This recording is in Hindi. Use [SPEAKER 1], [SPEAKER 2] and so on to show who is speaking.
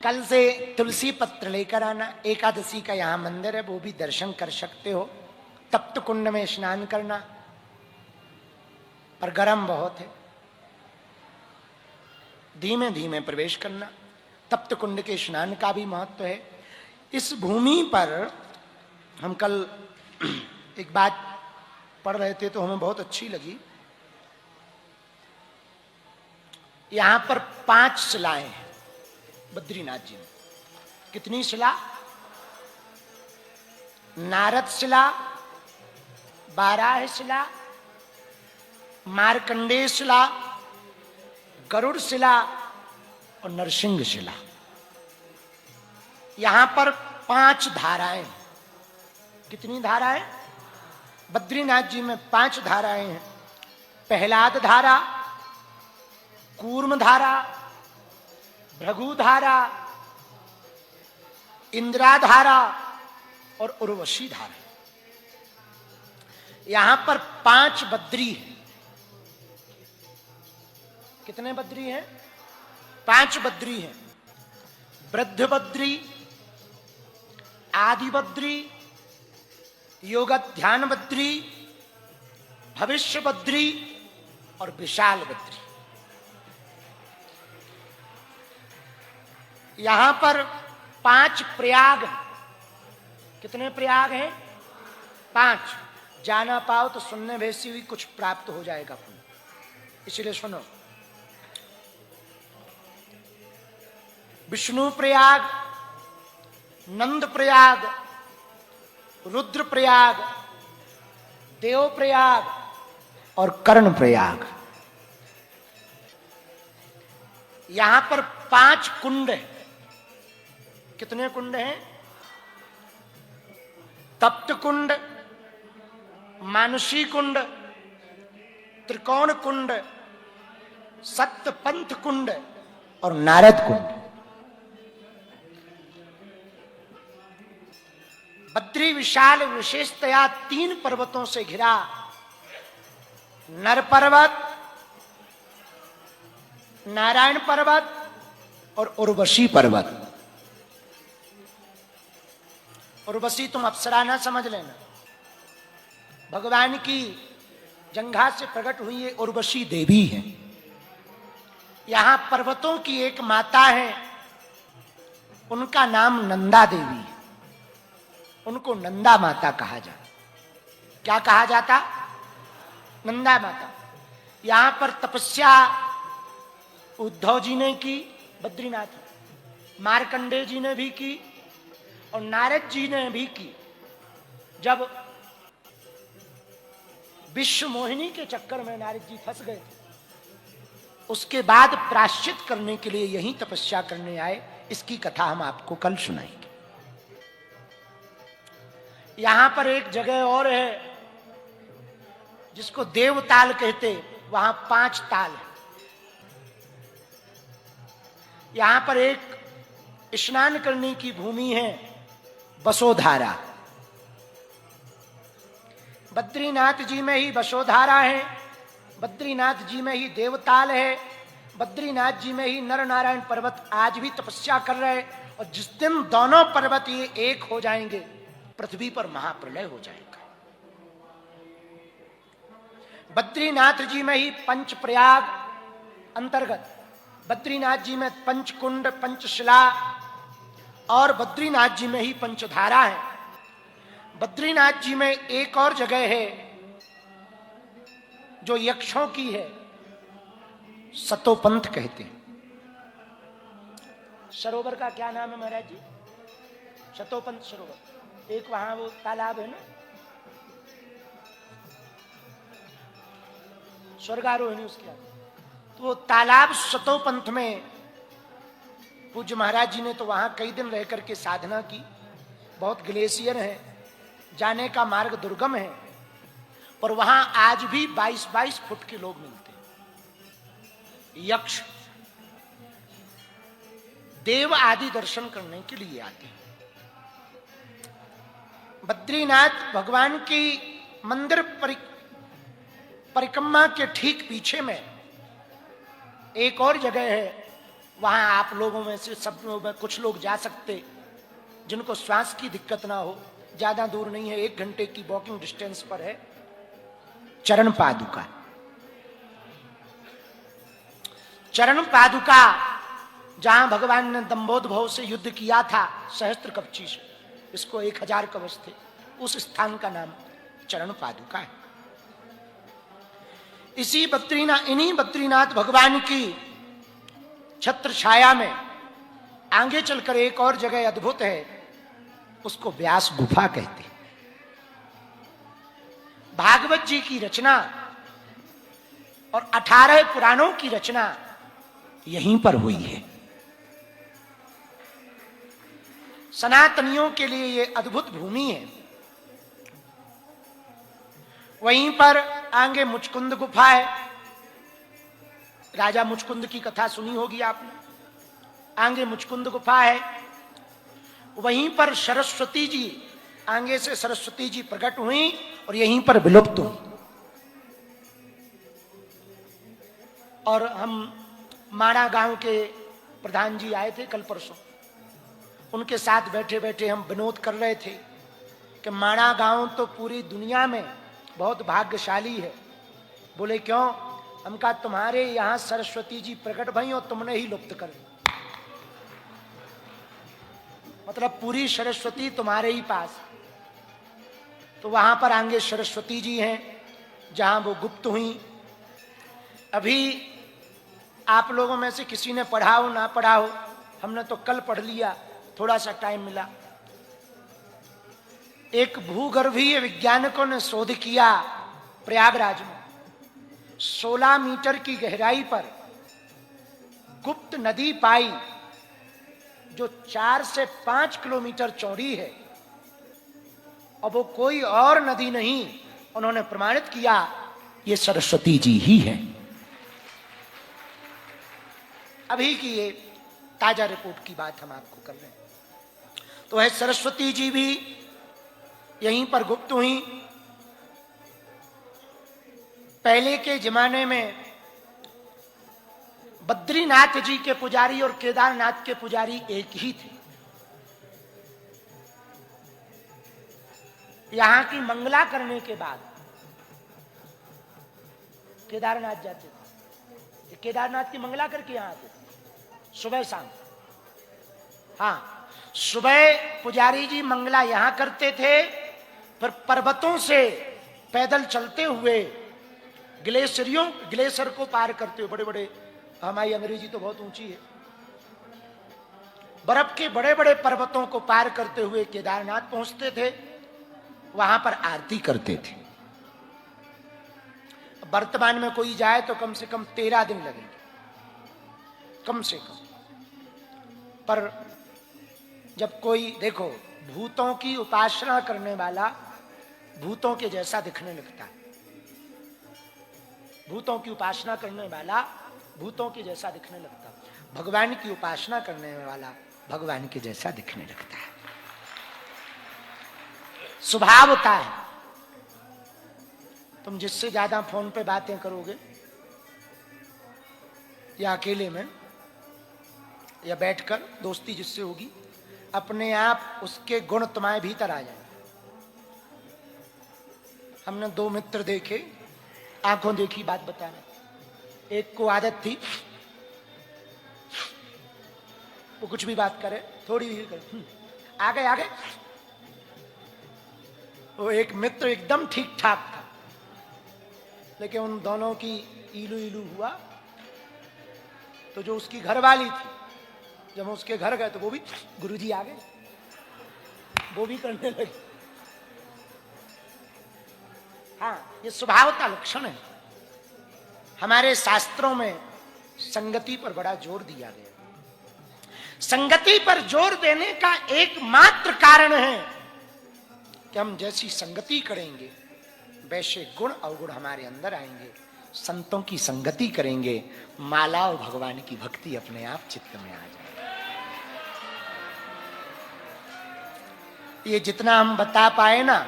[SPEAKER 1] कल से तुलसी पत्र लेकर आना। एकादशी का यहाँ मंदिर है, वो भी दर्शन कर सकते हो। तप्त कुंड में स्नान करना, पर गर्म बहुत है, धीमे धीमे प्रवेश करना। तप्त कुंड के स्नान का भी महत्व है। इस भूमि पर हम कल एक बात पढ़ रहे थे तो हमें बहुत अच्छी लगी। यहां पर 5 शिलाएं हैं बद्रीनाथ जी में। कितनी शिला? नारद शिला, बाराह शिला, मार्कंडेय शिला, गरुड़ शिला और नरसिंह शिला। यहां पर 5 धाराएं। कितनी धाराएं? बद्रीनाथ जी में 5 धाराएं हैं। प्रहलाद धारा, कूर्म धारा, भृगु धारा, इंदिरा धारा और उर्वशी धारा। यहां पर 5 बद्री हैं। कितने बद्री हैं? 5 बद्री हैं। वृद्ध बद्री, आदि बद्री, योग ध्यान बद्री, भविष्य बद्री और विशाल बद्री। यहां पर 5 प्रयाग। कितने प्रयाग हैं? 5। जाना पाओ तो सुनने वैसी भी कुछ प्राप्त हो जाएगा पुण्य, इसलिए सुनो। विष्णु प्रयाग, नंद प्रयाग, रुद्र प्रयाग, देव प्रयाग और कर्ण प्रयाग। यहां पर 5 कुंड हैं। कितने कुंड हैं? तप्त कुंड, मानसी कुंड, त्रिकोण कुंड, सप्तपंथ कुंड और नारद कुंड। बद्री विशाल विशेषतया 3 पर्वतों से घिरा। नर पर्वत, नारायण पर्वत और उर्वशी पर्वत। उर्वशी तुम अप्सरा ना समझ लेना, भगवान की जंघा से प्रकट हुई ये उर्वशी देवी है। यहां पर्वतों की एक माता है, उनका नाम नंदा देवी है। उनको नंदा माता कहा जाता। क्या कहा जाता? नंदा माता। यहां पर तपस्या उद्धव जी ने की, बद्रीनाथ, मार्कंडेय जी ने भी की और नारद जी ने भी की। जब विश्व मोहिनी के चक्कर में नारद जी फंस गए थे, उसके बाद प्रायश्चित करने के लिए यही तपस्या करने आए। इसकी कथा हम आपको कल सुनाएंगे। यहां पर एक जगह और है जिसको देवताल कहते, वहां 5 ताल है। यहां पर एक स्नान करने की भूमि है, बसोधारा। बद्रीनाथ जी में ही बसोधारा है, बद्रीनाथ जी में ही देवताल है, बद्रीनाथ जी में ही नर नारायण पर्वत आज भी तपस्या कर रहे हैं। और जिस दिन दोनों पर्वत ये एक हो जाएंगे, पृथ्वी पर महाप्रलय हो जाएगा। बद्रीनाथ जी में ही पंचप्रयाग अंतर्गत, बद्रीनाथ जी में 5 कुंड, 5 शिला और बद्रीनाथ जी में ही 5 धारा है। बद्रीनाथ जी में एक और जगह है जो यक्षों की है, सतोपंथ कहते हैं। सरोवर का क्या नाम है महाराज जी? सतोपंथ सरोवर। एक वहां वो तालाब है ना, स्वर्गारोहिणी, उसके तो वो तालाब सतोपंथ में पूज्य महाराज जी ने तो वहां कई दिन रह करके साधना की। बहुत ग्लेशियर है, जाने का मार्ग दुर्गम है, पर वहां आज भी 22-22 फुट के लोग मिलते हैं। यक्ष देव आदि दर्शन करने के लिए आते हैं। बद्रीनाथ भगवान की मंदिर परिक्रमा के ठीक पीछे में एक और जगह है, वहां आप लोगों में से सब लोग में कुछ लोग जा सकते जिनको श्वास की दिक्कत ना हो, ज्यादा दूर नहीं है, 1 घंटे की वॉकिंग डिस्टेंस पर है चरण पादुका। चरण पादुका जहां भगवान ने दंभोदभव से युद्ध किया था सहस्त्र कवची से, इसको 1000 कवच थे, उस स्थान का नाम चरण पादुका है। इन्हीं बद्रीनाथ भगवान की छत्र छाया में आगे चलकर एक और जगह अद्भुत है, उसको व्यास गुफा कहते हैं। भागवत जी की रचना और 18 पुराणों की रचना यहीं पर हुई है। सनातनियों के लिए यह अद्भुत भूमि है। वहीं पर आगे मुचकुंद गुफा है, राजा मुचकुंद की कथा सुनी होगी आपने। आगे मुचकुंद गुफा है, वहीं पर सरस्वती जी, आगे से सरस्वती जी प्रकट हुई और यहीं पर विलुप्त हुई। और हम माणा गांव के प्रधान जी आए थे कल परसों, उनके साथ बैठे बैठे हम विनोद कर रहे थे कि माणा गांव तो पूरी दुनिया में बहुत भाग्यशाली है। बोले क्यों? हम कहा तुम्हारे यहां सरस्वती जी प्रकट भई और तुमने ही लुप्त कर दी, मतलब पूरी सरस्वती तुम्हारे ही पास। तो वहां पर आगे सरस्वती जी हैं जहां वो गुप्त हुई। अभी आप लोगों में से किसी ने पढ़ा हो ना पढ़ा हो, हमने तो कल पढ़ लिया, थोड़ा सा टाइम मिला। एक भूगर्भीय वैज्ञानिकों ने शोध किया प्रयागराज में, 16 मीटर की गहराई पर गुप्त नदी पाई जो 4 से 5 किलोमीटर चौड़ी है, और वो कोई और नदी नहीं, उन्होंने प्रमाणित किया ये सरस्वती जी ही है। अभी की ये ताजा रिपोर्ट की बात हम आपको कर रहे हैं। तो है सरस्वती जी भी यहीं पर गुप्त हुई। पहले के जमाने में बद्रीनाथ जी के पुजारी और केदारनाथ के पुजारी एक ही थे। यहां की मंगला करने के बाद केदारनाथ जाते थे। केदारनाथ की मंगला करके यहां आते थे सुबह शाम। हाँ, सुबह पुजारी जी मंगला यहां करते थे, फिर पर्वतों से पैदल चलते हुए ग्लेशियर को पार करते हुए, बड़े बड़े, हमारी अंग्रेजी तो बहुत ऊंची है, बर्फ के बड़े बड़े पर्वतों को पार करते हुए केदारनाथ पहुंचते थे, वहां पर आरती करते थे। वर्तमान में कोई जाए तो कम से कम 13 दिन लगेंगे, कम से कम। पर जब कोई, देखो, भूतों की उपासना करने वाला भूतों के जैसा दिखने लगता है। भूतों की उपासना करने वाला भूतों के जैसा दिखने लगता है, भगवान की उपासना करने वाला भगवान के जैसा दिखने लगता है। स्वभाव होता है। तुम जिससे ज्यादा फोन पे बातें करोगे या अकेले में या बैठकर दोस्ती जिससे होगी, अपने आप उसके गुण तुम्हारे भीतर आ जाएंगे। हमने 2 मित्र देखे, आंखों देखी बात बताने। एक को आदत थी वो कुछ भी बात करे, थोड़ी भी करे, आगे आगे। वो एक मित्र एकदम ठीक ठाक था, लेकिन उन दोनों की इलू इलू हुआ। तो जो उसकी घरवाली थी, जब हम उसके घर गए तो वो भी, गुरुजी आ गए, वो भी करने लगी। हाँ, ये स्वभाव का लक्षण है। हमारे शास्त्रों में संगति पर बड़ा जोर दिया गया। संगति पर जोर देने का एकमात्र कारण है कि हम जैसी संगति करेंगे वैसे गुण अवगुण हमारे अंदर आएंगे। संतों की संगति करेंगे, माला और भगवान की भक्ति अपने आप चित्त में आ जाए। ये जितना हम बता पाए ना,